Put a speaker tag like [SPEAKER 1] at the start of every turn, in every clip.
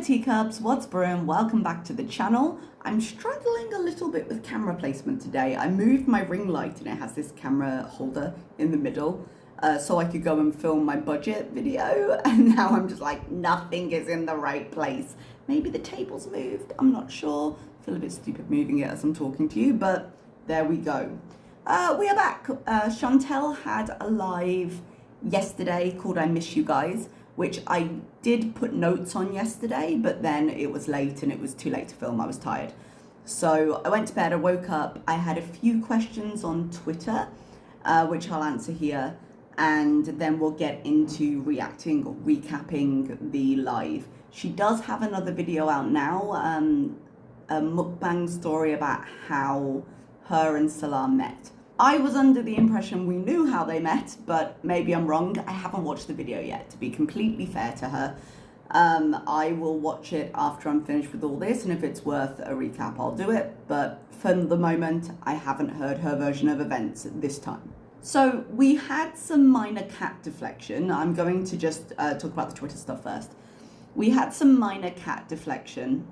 [SPEAKER 1] teacups, what's brewing? Welcome back to the channel. I'm struggling a little bit with camera placement today. I moved my ring light and it has this camera holder in the middle so I could go and film my budget video, and now I'm just like, nothing is in the right place. Maybe the table's moved, I'm not sure. I feel a bit stupid moving it as I'm talking to you, but there we go. We are back. Chantal had a live yesterday called I Miss You Guys, which I did put notes on yesterday, but then it was late and it was too late to film. I was tired. So I went to bed, I woke up, I had a few questions on Twitter, which I'll answer here, and then we'll get into reacting or recapping the live. She does have another video out now, a mukbang story about how her and Salah met. I was under the impression we knew how they met, but maybe I'm wrong. I haven't watched the video yet, to be completely fair to her. I will watch it after I'm finished with all this, and if it's worth a recap, I'll do it. But for the moment, I haven't heard her version of events this time. So we had some minor cat deflection. I'm going to just talk about the Twitter stuff first. We had some minor cat deflection,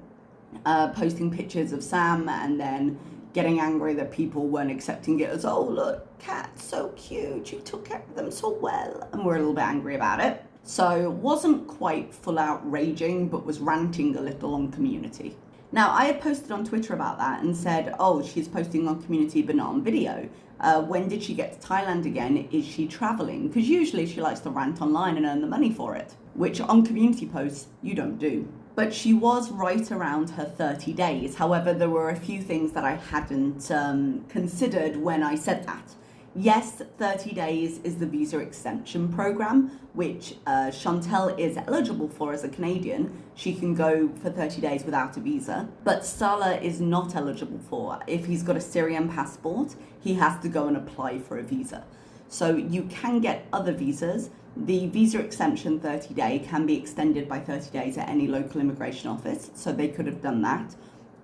[SPEAKER 1] posting pictures of Sam and then getting angry that people weren't accepting it as, oh, look, cat's so cute, you took care of them so well, and we're a little bit angry about it. So wasn't quite full out raging, but was ranting a little on community. Now, I had posted on Twitter about that and said, oh, she's posting on community but not on video. When did she get to Thailand again? Is she traveling? Because usually she likes to rant online and earn the money for it, which on community posts, you don't do. But she was right around her 30 days. However, there were a few things that I hadn't considered when I said that. Yes, 30 days is the visa exemption program, which Chantal is eligible for as a Canadian. She can go for 30 days without a visa, but Salah is not eligible for. If he's got a Syrian passport, he has to go and apply for a visa. So you can get other visas. The visa exemption 30-day can be extended by 30 days at any local immigration office, so they could have done that.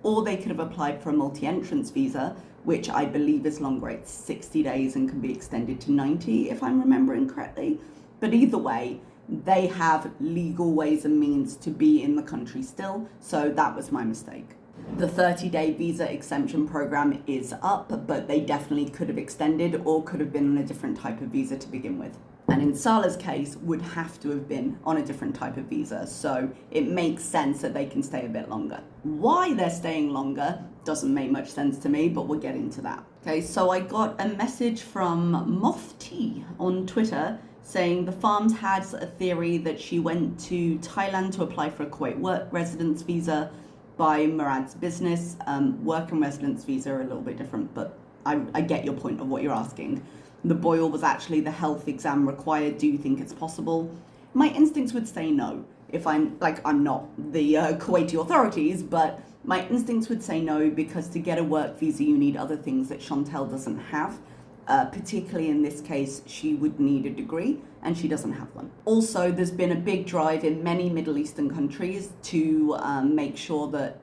[SPEAKER 1] Or they could have applied for a multi-entrance visa, which I believe is longer. It's 60 days and can be extended to 90, if I'm remembering correctly. But either way, they have legal ways and means to be in the country still, so that was my mistake. The 30-day visa exemption program is up, but they definitely could have extended or could have been on a different type of visa to begin with. And in Salah's case, would have to have been on a different type of visa. So it makes sense that they can stay a bit longer. Why they're staying longer doesn't make much sense to me, but we'll get into that. Okay, so I got a message from Moth Tea on Twitter saying the Farms has a theory that she went to Thailand to apply for a Kuwait work residence visa by Murad's business. Work and residence visa are a little bit different, but I get your point of what you're asking. The boil was actually the health exam required. Do you think it's possible? My instincts would say no. If I'm not the Kuwaiti authorities, but my instincts would say no, because to get a work visa, you need other things that Chantal doesn't have. Particularly in this case, she would need a degree, and she doesn't have one. Also, there's been a big drive in many Middle Eastern countries to make sure that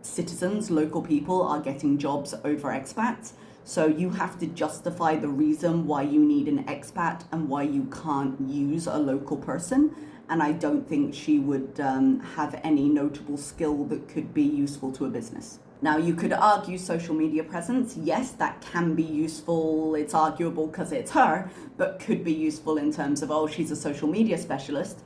[SPEAKER 1] citizens, local people, are getting jobs over expats. So you have to justify the reason why you need an expat and why you can't use a local person. And I don't think she would have any notable skill that could be useful to a business. Now, you could argue social media presence. Yes, that can be useful. It's arguable because it's her, but could be useful in terms of, oh, she's a social media specialist.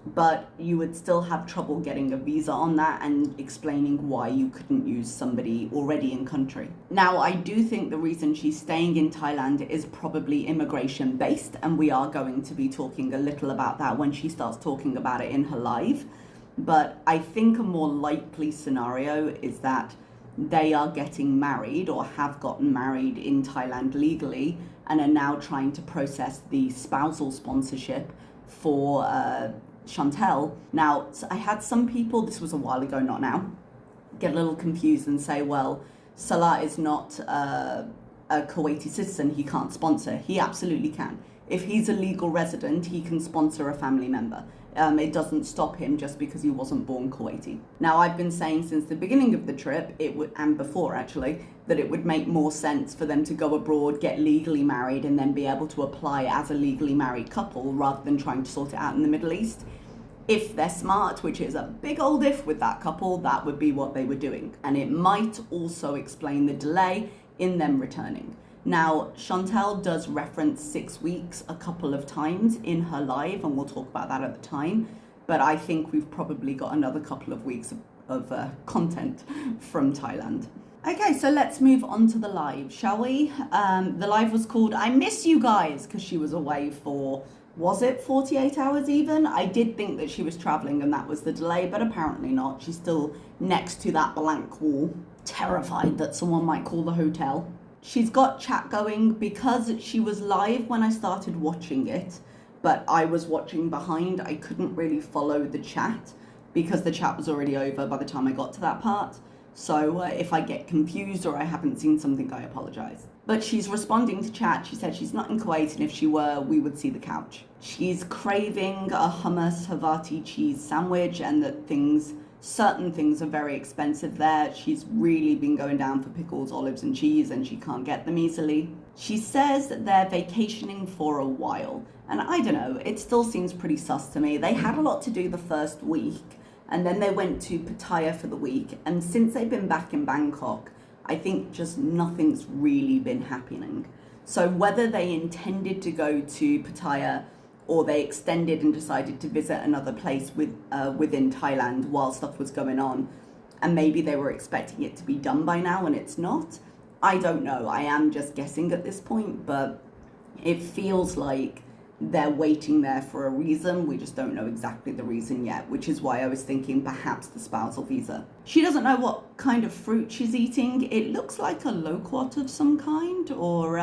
[SPEAKER 1] But you would still have trouble getting a visa on that and explaining why you couldn't use somebody already in country. Now, I do think the reason she's staying in Thailand is probably immigration based, and we are going to be talking a little about that when she starts talking about it in her live. But I think a more likely scenario is that they are getting married or have gotten married in Thailand legally and are now trying to process the spousal sponsorship for Chantal. Now, I had some people, this was a while ago, not now, get a little confused and say, well, Salah is not a Kuwaiti citizen, he can't sponsor. He absolutely can. If he's a legal resident, he can sponsor a family member. It doesn't stop him just because he wasn't born Kuwaiti. Now, I've been saying since the beginning of the trip, and before actually, that it would make more sense for them to go abroad, get legally married, and then be able to apply as a legally married couple rather than trying to sort it out in the Middle East. If they're smart, which is a big old if with that couple, that would be what they were doing. And it might also explain the delay in them returning. Now, Chantal does reference 6 weeks a couple of times in her live, and we'll talk about that at the time. But I think we've probably got another couple of weeks of content from Thailand. Okay, so let's move on to the live, shall we? The live was called I Miss You Guys, because she was away for, was it 48 hours even? I did think that she was traveling and that was the delay, but apparently not. She's still next to that blank wall, terrified that someone might call the hotel. She's got chat going because she was live when I started watching it, but I was watching behind. I couldn't really follow the chat because the chat was already over by the time I got to that part. So if I get confused or I haven't seen something, I apologize. But she's responding to chat. She said she's not in Kuwait, and if she were, we would see the couch. She's craving a hummus Havarti cheese sandwich, and that certain things are very expensive there. She's really been going down for pickles, olives, and cheese, and she can't get them easily. She says that they're vacationing for a while, and I don't know, it still seems pretty sus to me. They had a lot to do the first week, and then they went to Pattaya for the week, and since they've been back in Bangkok, I think just nothing's really been happening. So whether they intended to go to Pattaya or they extended and decided to visit another place within Thailand while stuff was going on, and maybe they were expecting it to be done by now and it's not, I don't know. I am just guessing at this point, but it feels like they're waiting there for a reason. We just don't know exactly the reason yet, which is why I was thinking perhaps the spousal visa. She doesn't know what kind of fruit she's eating. It looks like a loquat of some kind, or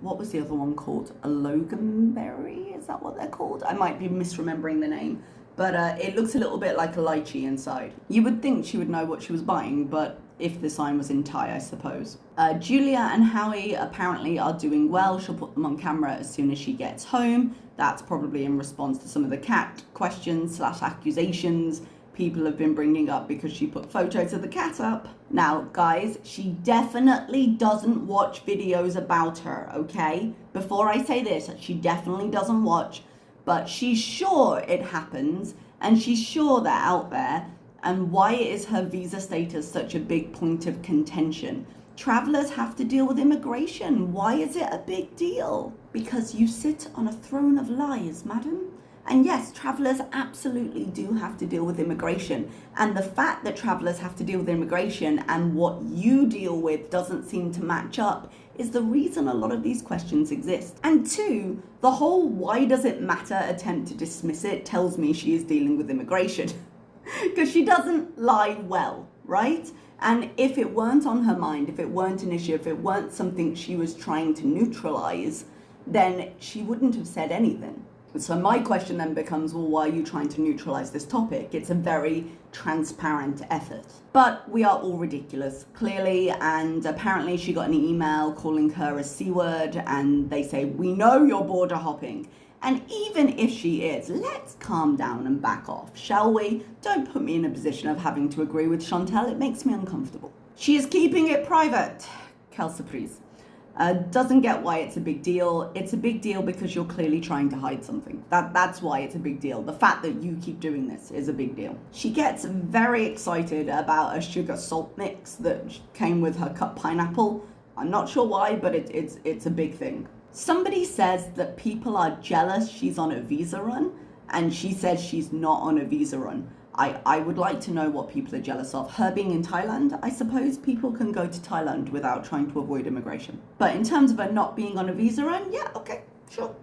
[SPEAKER 1] what was the other one called? A loganberry? Is that what they're called? I might be misremembering the name, but it looks a little bit like a lychee inside. You would think she would know what she was buying, but if the sign was in Thai, I suppose. Julia and Howie apparently are doing well. She'll put them on camera as soon as she gets home. That's probably in response to some of the cat questions / accusations people have been bringing up because she put photos of the cat up. Now, guys, she definitely doesn't watch videos about her, okay? Before I say this, she definitely doesn't watch, but she's sure it happens, and she's sure they're out there. And why is her visa status such a big point of contention? Travelers have to deal with immigration. Why is it a big deal? Because you sit on a throne of lies, madam. And yes, travelers absolutely do have to deal with immigration. And the fact that travelers have to deal with immigration and what you deal with doesn't seem to match up is the reason a lot of these questions exist. And two, the whole why does it matter attempt to dismiss it tells me she is dealing with immigration. Because she doesn't lie well, right? And if it weren't on her mind, if it weren't an issue, if it weren't something she was trying to neutralize, then she wouldn't have said anything. So my question then becomes, well, why are you trying to neutralize this topic? It's a very transparent effort. But we are all ridiculous, clearly, and apparently she got an email calling her a C-word, and they say, we know you're border hopping. And even if she is, let's calm down and back off, shall we? Don't put me in a position of having to agree with Chantal. It makes me uncomfortable. She is keeping it private. Quelle surprise. Doesn't get why it's a big deal. It's a big deal because you're clearly trying to hide something. That's why it's a big deal. The fact that you keep doing this is a big deal. She gets very excited about a sugar salt mix that came with her cut pineapple. I'm not sure why, but it's a big thing. Somebody says that people are jealous she's on a visa run, and she says she's not on a visa run. I would like to know what people are jealous of. Her being in Thailand, I suppose people can go to Thailand without trying to avoid immigration. But in terms of her not being on a visa run, yeah, okay, sure.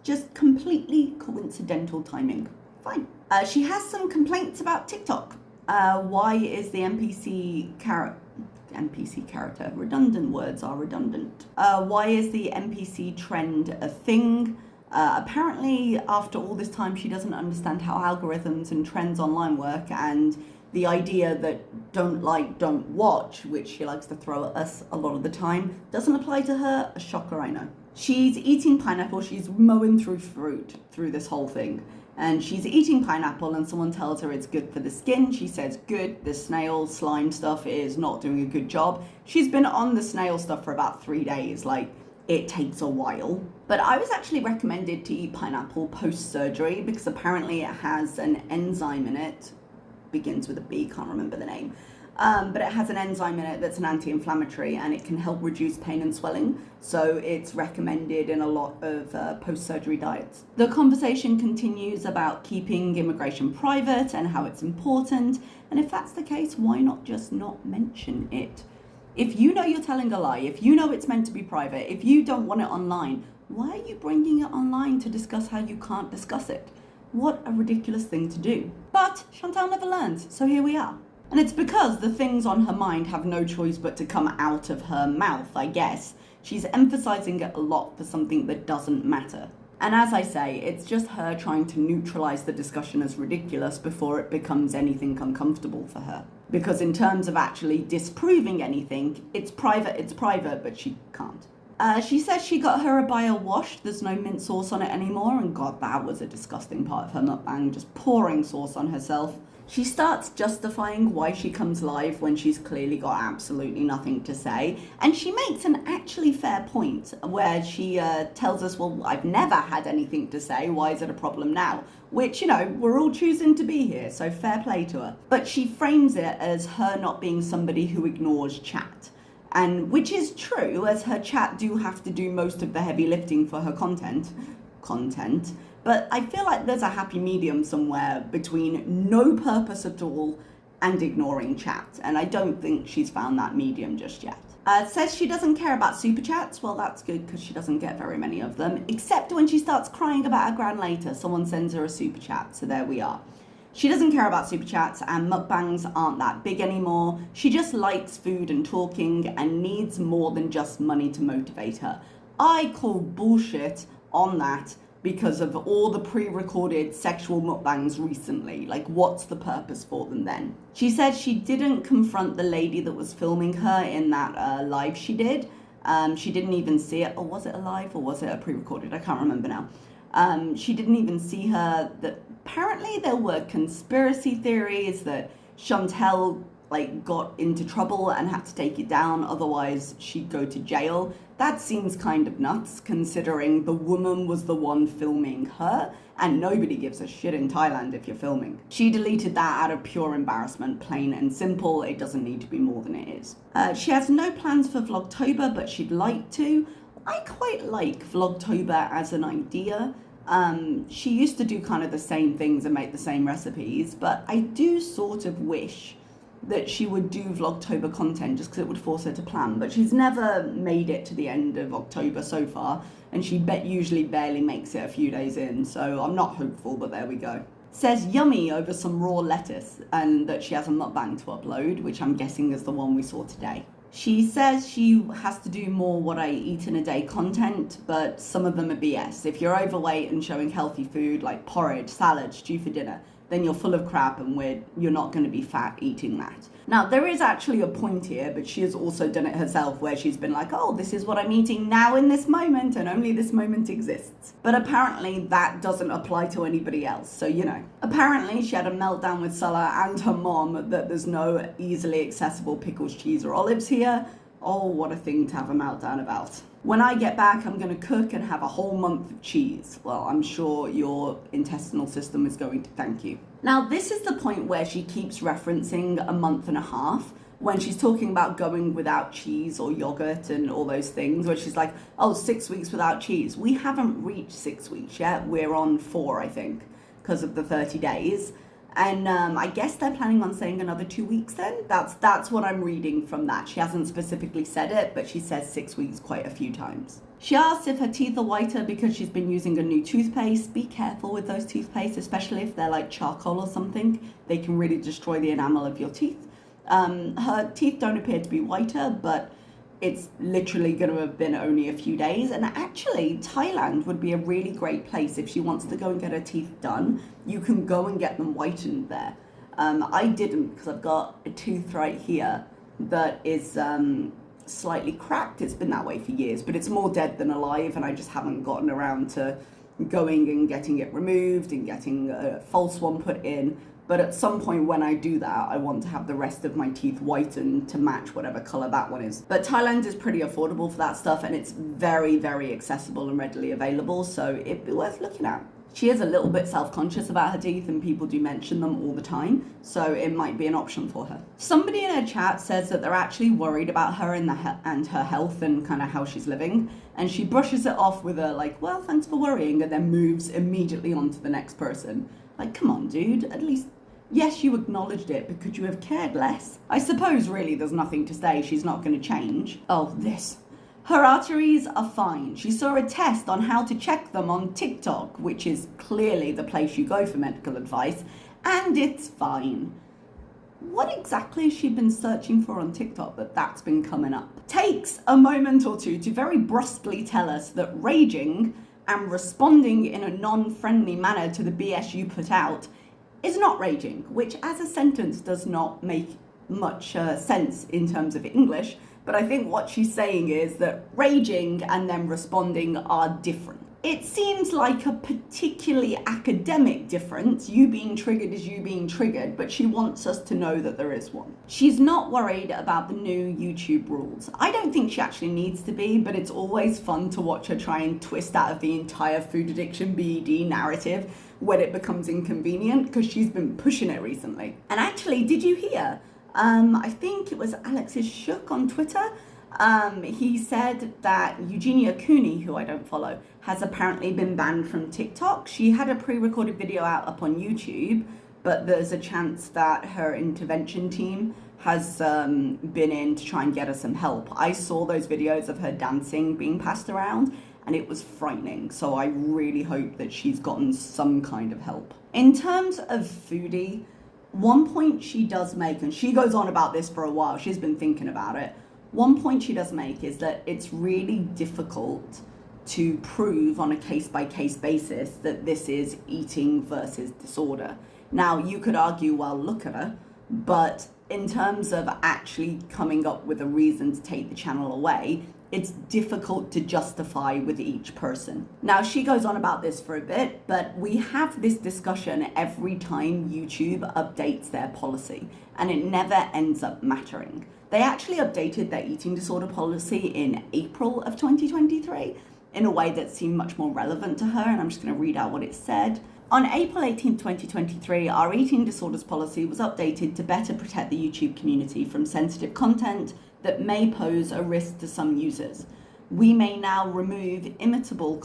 [SPEAKER 1] Just completely coincidental timing. Fine. She has some complaints about TikTok. Why is the NPC character, redundant words are redundant. Why is the NPC trend a thing? Apparently, after all this time, she doesn't understand how algorithms and trends online work, and the idea that don't like, don't watch, which she likes to throw at us a lot of the time, doesn't apply to her. A shocker, I know. She's eating pineapple. She's mowing through fruit through this whole thing. And she's eating pineapple and someone tells her it's good for the skin. She says, good, the snail slime stuff is not doing a good job. She's been on the snail stuff for about 3 days. Like, it takes a while. But I was actually recommended to eat pineapple post-surgery because apparently it has an enzyme in it, begins with a B, can't remember the name, but it has an enzyme in it that's an anti-inflammatory and it can help reduce pain and swelling. So it's recommended in a lot of post-surgery diets. The conversation continues about keeping immigration private and how it's important. And if that's the case, why not just not mention it? If you know you're telling a lie, if you know it's meant to be private, if you don't want it online, why are you bringing it online to discuss how you can't discuss it? What a ridiculous thing to do. But Chantal never learns, so here we are. And it's because the things on her mind have no choice but to come out of her mouth, I guess. She's emphasizing it a lot for something that doesn't matter. And as I say, it's just her trying to neutralize the discussion as ridiculous before it becomes anything uncomfortable for her. Because in terms of actually disproving anything, it's private, but she can't. She says she got her abaya washed, there's no mint sauce on it anymore, and God, that was a disgusting part of her mukbang, just pouring sauce on herself. She starts justifying why she comes live when she's clearly got absolutely nothing to say, and she makes an actually fair point where she tells us, well, I've never had anything to say, why is it a problem now? Which, you know, we're all choosing to be here, so fair play to her. But she frames it as her not being somebody who ignores chat. And which is true, as her chat do have to do most of the heavy lifting for her content. But I feel like there's a happy medium somewhere between no purpose at all and ignoring chat. And I don't think she's found that medium just yet. Says she doesn't care about super chats. Well, that's good because she doesn't get very many of them. Except when she starts crying about her gran later, someone sends her a super chat. So there we are. She doesn't care about super chats and mukbangs aren't that big anymore. She just likes food and talking and needs more than just money to motivate her. I call bullshit on that because of all the pre-recorded sexual mukbangs recently. Like, what's the purpose for them then? She said she didn't confront the lady that was filming her in that live she did. She didn't even see it. Or was it a live or was it a pre-recorded? I can't remember now. She didn't even see her. That apparently there were conspiracy theories that Chantal got into trouble and had to take it down, otherwise she'd go to jail. That seems kind of nuts considering the woman was the one filming her and nobody gives a shit in Thailand if you're filming. She deleted that out of pure embarrassment, plain and simple. It doesn't need to be more than it is. She has no plans for Vlogtober, but she'd like to. I quite like Vlogtober as an idea. She used to do kind of the same things and make the same recipes, but I do sort of wish that she would do Vlogtober content just because it would force her to plan. But she's never made it to the end of October so far, and she usually barely makes it a few days in, so I'm not hopeful, but there we go. Says yummy over some raw lettuce, and that she has a mukbang to upload, which I'm guessing is the one we saw today. She says she has to do more what I eat in a day content, but some of them are BS. If you're overweight and showing healthy food like porridge, salad, stew for dinner, then you're full of crap and you're not going to be fat eating that. Now, there is actually a point here, but she has also done it herself where she's been like, oh, this is what I'm eating now in this moment and only this moment exists. But apparently that doesn't apply to anybody else, so you know. Apparently she had a meltdown with Salah and her mom that there's no easily accessible pickles, cheese or olives here. Oh, what a thing to have a meltdown about. When I get back, I'm going to cook and have a whole month of cheese. Well, I'm sure your intestinal system is going to thank you. Now, this is the point where she keeps referencing a month and a half when she's talking about going without cheese or yogurt and all those things, where she's like, oh, 6 weeks without cheese. We haven't reached 6 weeks yet. We're on 4, I think, because of the 30 days. And I guess they're planning on saying another 2 weeks then. That's what I'm reading from that. She hasn't specifically said it, but she says 6 weeks quite a few times. She asks if her teeth are whiter because she's been using a new toothpaste. Be careful with those toothpastes, especially if they're like charcoal or something. They can really destroy the enamel of your teeth. Her teeth don't appear to be whiter, but it's literally going to have been only a few days. And actually, Thailand would be a really great place if she wants to go and get her teeth done. You can go and get them whitened there. I didn't because I've got a tooth right here that is slightly cracked. It's been that way for years, but it's more dead than alive, and I just haven't gotten around to going and getting it removed and getting a false one put in. But at some point when I do that, I want to have the rest of my teeth whitened to match whatever color that one is. But Thailand is pretty affordable for that stuff, and it's very, very accessible and readily available, so it'd be worth looking at. She is a little bit self-conscious about her teeth, and people do mention them all the time, so it might be an option for her. Somebody in her chat says that they're actually worried about her and her health and kind of how she's living, and she brushes it off with a like, well, thanks for worrying, and then moves immediately on to the next person. Like, come on, dude, at least, yes, you acknowledged it, but could you have cared less? I suppose really there's nothing to say, she's not going to change. Oh, this. Her arteries are fine. She saw a test on how to check them on TikTok, which is clearly the place you go for medical advice, and it's fine. What exactly has she been searching for on TikTok that's been coming up? Takes a moment or two to very brusquely tell us that raging and responding in a non-friendly manner to the BS you put out is not raging, which as a sentence does not make much sense in terms of English. But I think what she's saying is that raging and then responding are different. It seems like a particularly academic difference. You being triggered is you being triggered, but she wants us to know that there is one. She's not worried about the new YouTube rules. I don't think she actually needs to be, but it's always fun to watch her try and twist out of the entire food addiction BED narrative when it becomes inconvenient, because she's been pushing it recently. And actually, did you hear? I think it was Alex's Shook on Twitter. He said that Eugenia Cooney, who I don't follow, has apparently been banned from TikTok. She had a pre-recorded video out up on YouTube, but there's a chance that her intervention team has been in to try and get her some help. I saw those videos of her dancing being passed around, and it was frightening. So I really hope that she's gotten some kind of help. In terms of Foodie, one point she does make, and she goes on about this for a while, she's been thinking about it. One point she does make is that it's really difficult to prove on a case-by-case basis that this is eating versus disorder. Now, you could argue, well, look at her, but in terms of actually coming up with a reason to take the channel away, it's difficult to justify with each person. Now, she goes on about this for a bit, but we have this discussion every time YouTube updates their policy, and it never ends up mattering. They actually updated their eating disorder policy in April of 2023 in a way that seemed much more relevant to her, and I'm just gonna read out what it said. On April 18th, 2023, our eating disorders policy was updated to better protect the YouTube community from sensitive content that may pose a risk to some users. We may now remove imitatable?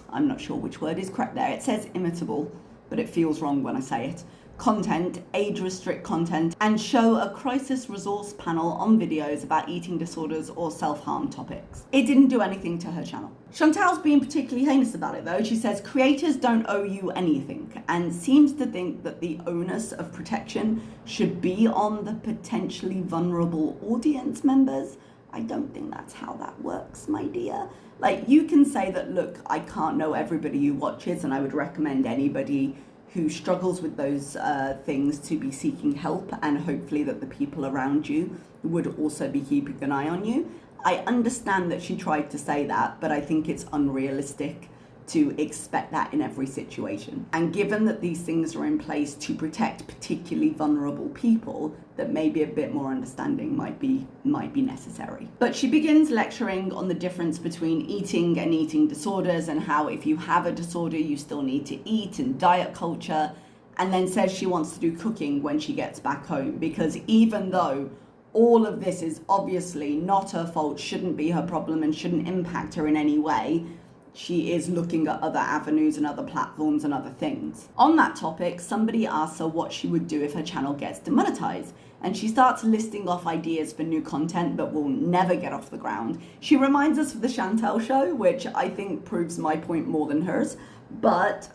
[SPEAKER 1] I'm not sure which word is correct there. It says imitable, but it feels wrong when I say it. Content, age-restrict content, and show a crisis resource panel on videos about eating disorders or self-harm topics. It didn't do anything to her channel. Chantal's being particularly heinous about it though. She says, creators don't owe you anything, and seems to think that the onus of protection should be on the potentially vulnerable audience members. I don't think that's how that works, my dear. Like, you can say that, look, I can't know everybody who watches, and I would recommend anybody who struggles with those things to be seeking help, and hopefully that the people around you would also be keeping an eye on you. I understand that she tried to say that, but I think it's unrealistic to expect that in every situation. And given that these things are in place to protect particularly vulnerable people, that maybe a bit more understanding might be necessary. But she begins lecturing on the difference between eating and eating disorders, and how if you have a disorder, you still need to eat, and diet culture, and then says she wants to do cooking when she gets back home, because even though all of this is obviously not her fault, shouldn't be her problem, and shouldn't impact her in any way, she is looking at other avenues and other platforms and other things. On that topic, somebody asks her what she would do if her channel gets demonetized, and she starts listing off ideas for new content that will never get off the ground. She reminds us of the Chantal show, which I think proves my point more than hers, but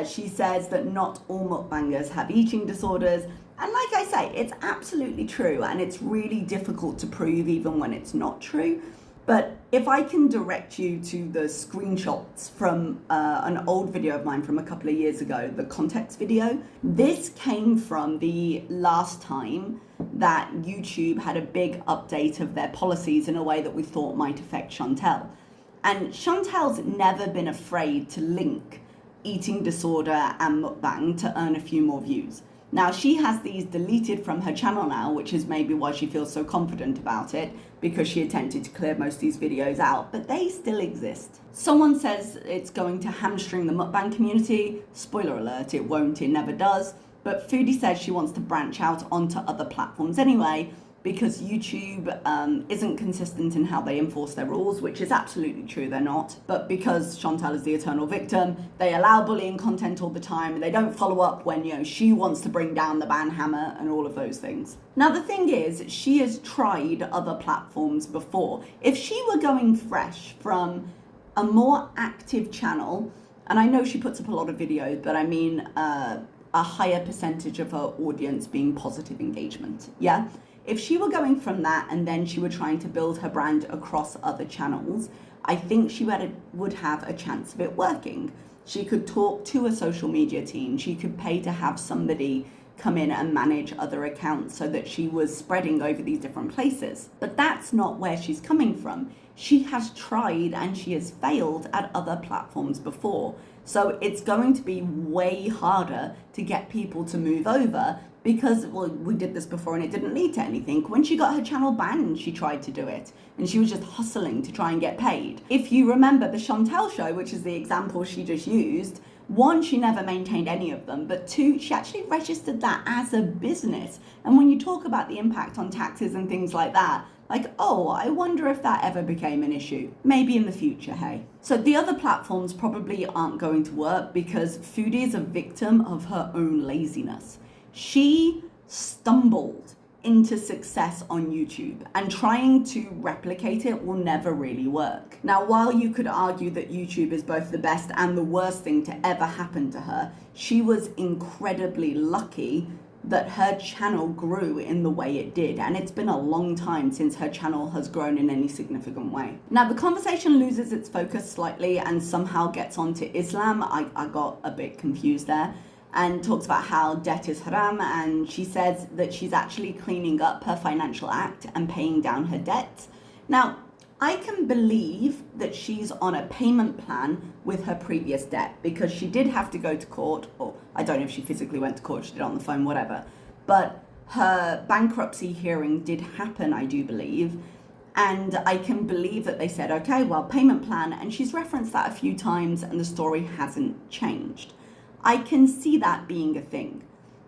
[SPEAKER 1] she says that not all mukbangers have eating disorders, and like I say, it's absolutely true, and it's really difficult to prove even when it's not true. But if I can direct you to the screenshots from an old video of mine from a couple of years ago, the context video, this came from the last time that YouTube had a big update of their policies in a way that we thought might affect Chantal. And Chantal's never been afraid to link eating disorder and mukbang to earn a few more views. Now, she has these deleted from her channel now, which is maybe why she feels so confident about it, because she attempted to clear most of these videos out, but they still exist. Someone says it's going to hamstring the mukbang community. Spoiler alert, it won't, it never does. But Foodie says she wants to branch out onto other platforms anyway, because YouTube isn't consistent in how they enforce their rules, which is absolutely true, they're not. But because Chantal is the eternal victim, they allow bullying content all the time, and they don't follow up when, you know, she wants to bring down the ban hammer and all of those things. Now, the thing is, she has tried other platforms before. If she were going fresh from a more active channel, and I know she puts up a lot of videos, but I mean a higher percentage of her audience being positive engagement, yeah? If she were going from that and then she were trying to build her brand across other channels, I think she would have a chance of it working. She could talk to a social media team. She could pay to have somebody come in and manage other accounts so that she was spreading over these different places. But that's not where she's coming from. She has tried and she has failed at other platforms before. So it's going to be way harder to get people to move over because, well, we did this before and it didn't lead to anything. When she got her channel banned, she tried to do it and she was just hustling to try and get paid. If you remember the Chantal show, which is the example she just used, one, she never maintained any of them, but two, she actually registered that as a business. And when you talk about the impact on taxes and things like that, like, oh, I wonder if that ever became an issue. Maybe in the future, hey. So the other platforms probably aren't going to work because Foodie is a victim of her own laziness. She stumbled into success on YouTube, and trying to replicate it will never really work. Now, while you could argue that YouTube is both the best and the worst thing to ever happen to her, she was incredibly lucky that her channel grew in the way it did, and it's been a long time since her channel has grown in any significant way. Now, the conversation loses its focus slightly and somehow gets onto Islam. I got a bit confused there, and talks about how debt is haram, and she says that she's actually cleaning up her financial act and paying down her debts. Now, I can believe that she's on a payment plan with her previous debt because she did have to go to court, or I don't know if she physically went to court, she did it on the phone, whatever. But her bankruptcy hearing did happen, I do believe. And I can believe that they said, okay, well, payment plan, and she's referenced that a few times and the story hasn't changed. I can see that being a thing,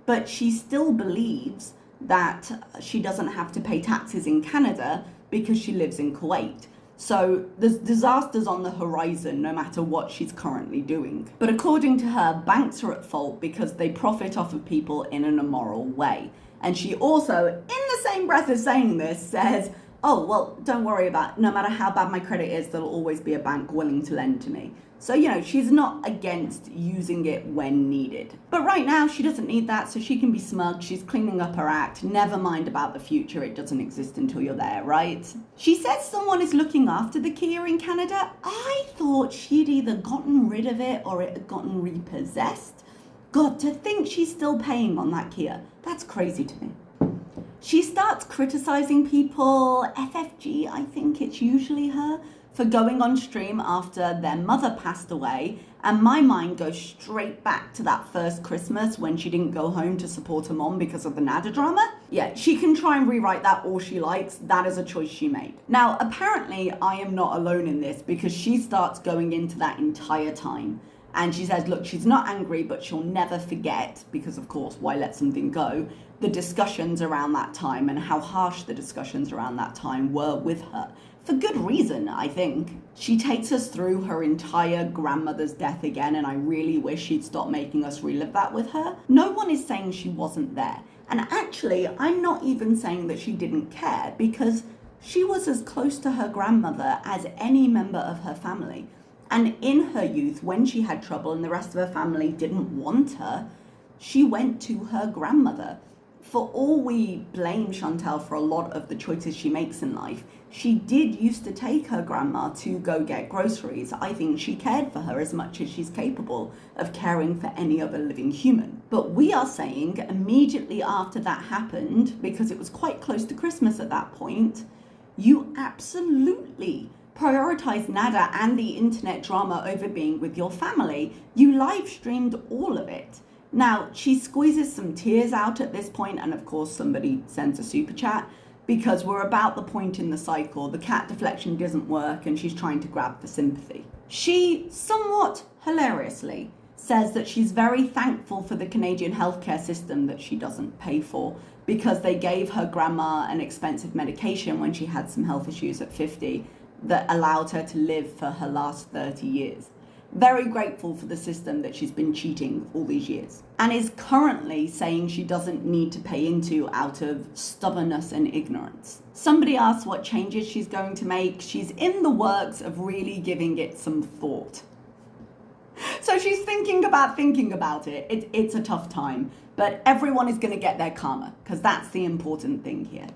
[SPEAKER 1] but she still believes that she doesn't have to pay taxes in Canada because she lives in Kuwait. So there's disasters on the horizon no matter what she's currently doing. But according to her, banks are at fault because they profit off of people in an immoral way. And she also, in the same breath as saying this, says, oh, well, don't worry about it. No matter how bad my credit is, there'll always be a bank willing to lend to me. So, you know, she's not against using it when needed. But right now, she doesn't need that, so she can be smug. She's cleaning up her act. Never mind about the future. It doesn't exist until you're there, right? She says someone is looking after the Kia in Canada. I thought she'd either gotten rid of it or it had gotten repossessed. God, to think she's still paying on that Kia. That's crazy to me. She starts criticizing people, FFG, I think it's usually her, for going on stream after their mother passed away, and my mind goes straight back to that first Christmas when she didn't go home to support her mom because of the Nada drama. Yeah, she can try and rewrite that all she likes. That is a choice she made. Now, apparently, I am not alone in this because she starts going into that entire time. And she says, look, she's not angry, but she'll never forget, because of course, why let something go, the discussions around that time and how harsh the discussions around that time were with her. For good reason, I think. She takes us through her entire grandmother's death again, and I really wish she'd stop making us relive that with her. No one is saying she wasn't there. And actually, I'm not even saying that she didn't care, because she was as close to her grandmother as any member of her family. And in her youth, when she had trouble and the rest of her family didn't want her, she went to her grandmother. For all we blame Chantal for a lot of the choices she makes in life, she did used to take her grandma to go get groceries. I think she cared for her as much as she's capable of caring for any other living human. But we are saying immediately after that happened, because it was quite close to Christmas at that point, you absolutely prioritize Nada and the internet drama over being with your family. You live streamed all of it. Now, she squeezes some tears out at this point, and of course somebody sends a super chat, because we're about the point in the cycle. The cat deflection doesn't work and she's trying to grab for sympathy. She, somewhat hilariously, says that she's very thankful for the Canadian healthcare system that she doesn't pay for, because they gave her grandma an expensive medication when she had some health issues at 50 that allowed her to live for her last 30 years. Very grateful for the system that she's been cheating all these years, and is currently saying she doesn't need to pay into out of stubbornness and ignorance. Somebody asked what changes she's going to make. She's in the works of really giving it some thought. So she's thinking about it. It's a tough time, but everyone is going to get their karma, because that's the important thing here.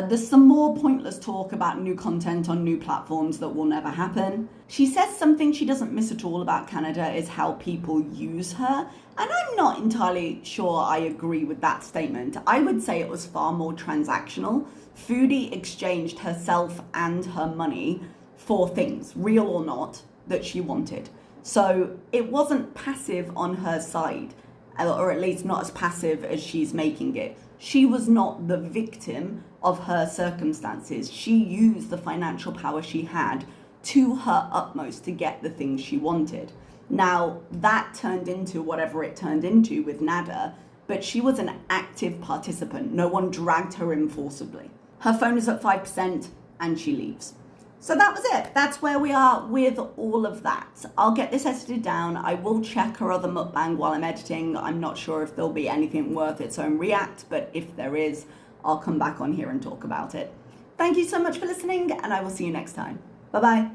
[SPEAKER 1] There's some more pointless talk about new content on new platforms that will never happen. She says something she doesn't miss at all about Canada is how people use her, and I'm not entirely sure I agree with that statement. I would say it was far more transactional. Foodie exchanged herself and her money for things, real or not, that she wanted. So it wasn't passive on her side, or at least not as passive as she's making it. She was not the victim of her circumstances. She used the financial power she had to her utmost to get the things she wanted. Now, that turned into whatever it turned into with Nada, but she was an active participant. No one dragged her in forcibly. Her phone is at 5% and she leaves. So that was it. That's where we are with all of that. I'll get this edited down. I will check her other mukbang while I'm editing. I'm not sure if there'll be anything worth its own react, but if there is, I'll come back on here and talk about it. Thank you so much for listening, and I will see you next time. Bye-bye.